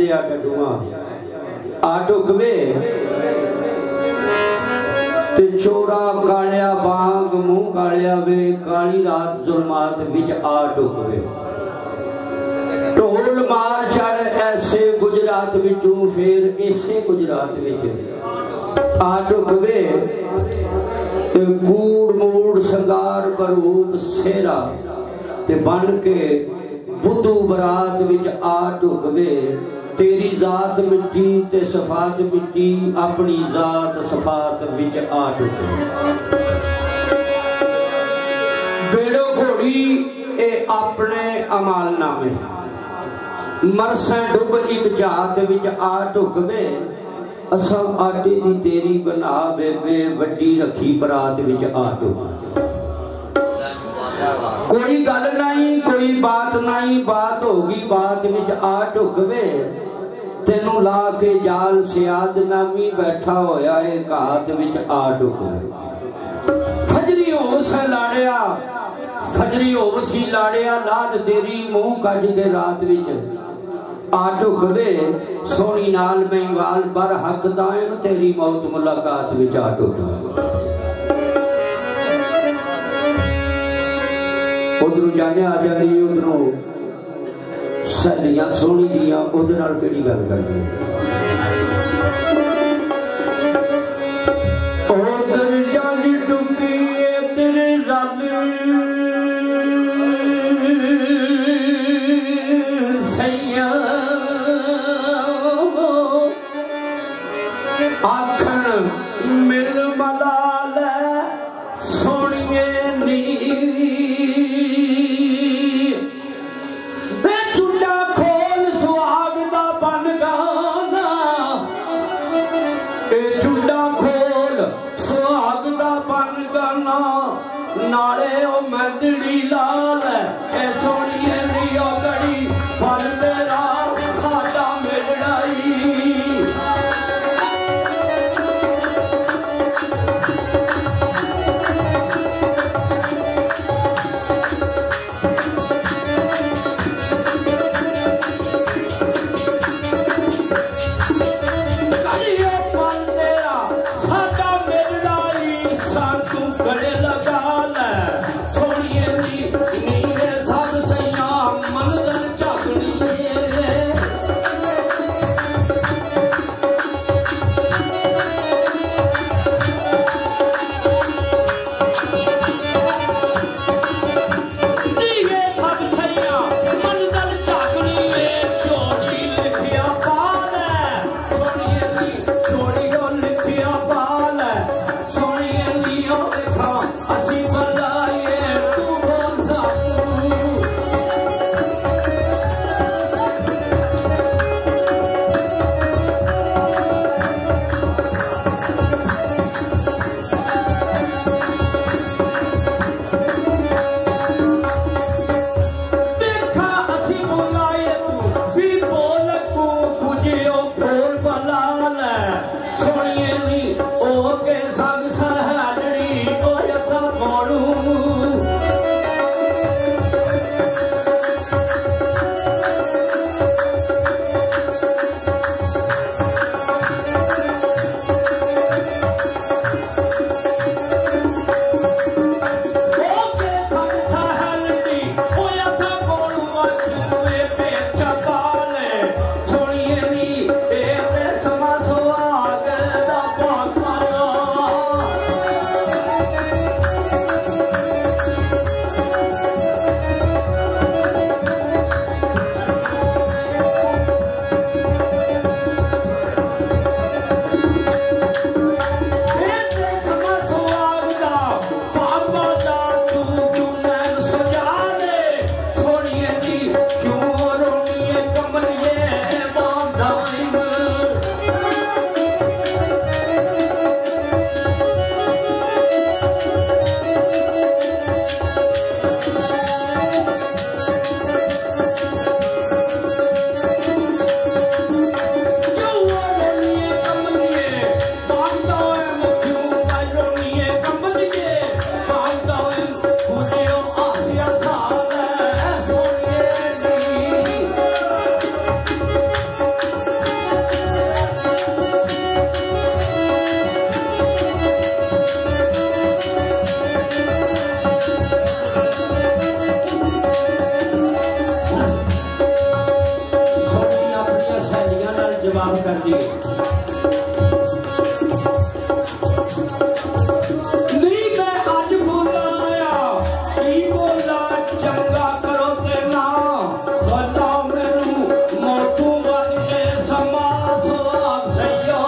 दिया डडुआ आ ढुकवे ते चोरा कालिया बांग मुंह कालिया वे काली रात जुल्मात विच आ ढुकवे ढोल मार चढ़ ऐसे गुजरात विचों फिर ऐसे गुजरात विच आ ढुकवे ते कूड़ मूड़ संगार बरूद सेरा ते बन के बुद्धू बरात विच आ ढुकवे तेरी जात मिट्टी ते सफात मिट्टी अपनी जात सफात विच आ ढुकवे बेड़ो घोड़ी ए अपने अमाल नामे मरसा डुब एक जात विच आ ढुकवे असा आटे दी तेरी बना बेबे वड्डी रखी बरात विच आ ढुकवे कोई गल नहीं कोई बात नहीं बात होगी बात विच आ ढुकवे तेनू ला के जाल सियाद नामी बैठा होया है घात विच आ ढुकवे फजरी होश लाड़िया फजरी होशी लाड़िया लाद तेरी मुंह कज के रात विच आ ढुकवे सोनी नाल महिवाल बर हक दायम तेरी मौत मुलाकात विच आ ढुकवे उधरों जाने आ जाती उधरों सहेलियां सोहनी दियां उहदे नाल केड़ी गल करदी उधर जानी टुकी तेरे रल सैया आखन मिल मला लै सोहणिए नी चूल्हा खोल सुहाग दा बन गाना जवाब कर दिए। नहीं मैं अज बोलाया की बोला चंगा करो ते ना भला मैनू मौतों बन के समा सुहाग सैया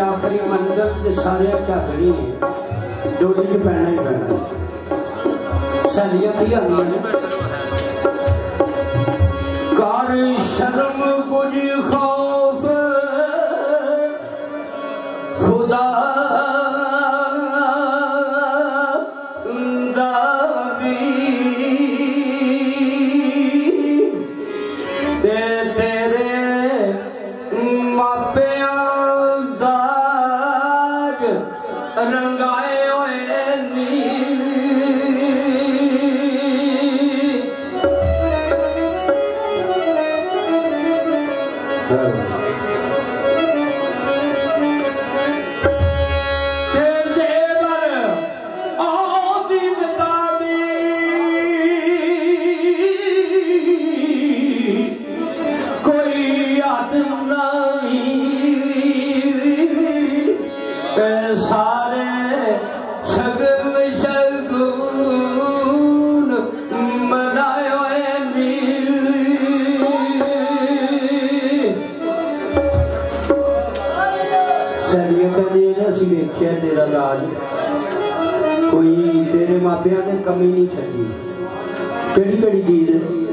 आखिरी मंजिल के सारे झागड़ी डोली च पैना ही पैना। सहेलियां की आंदियां ने तेरा दाज कोई तेरे मापिया ने कमी नहीं छड़ी, केड़ी केड़ी चीज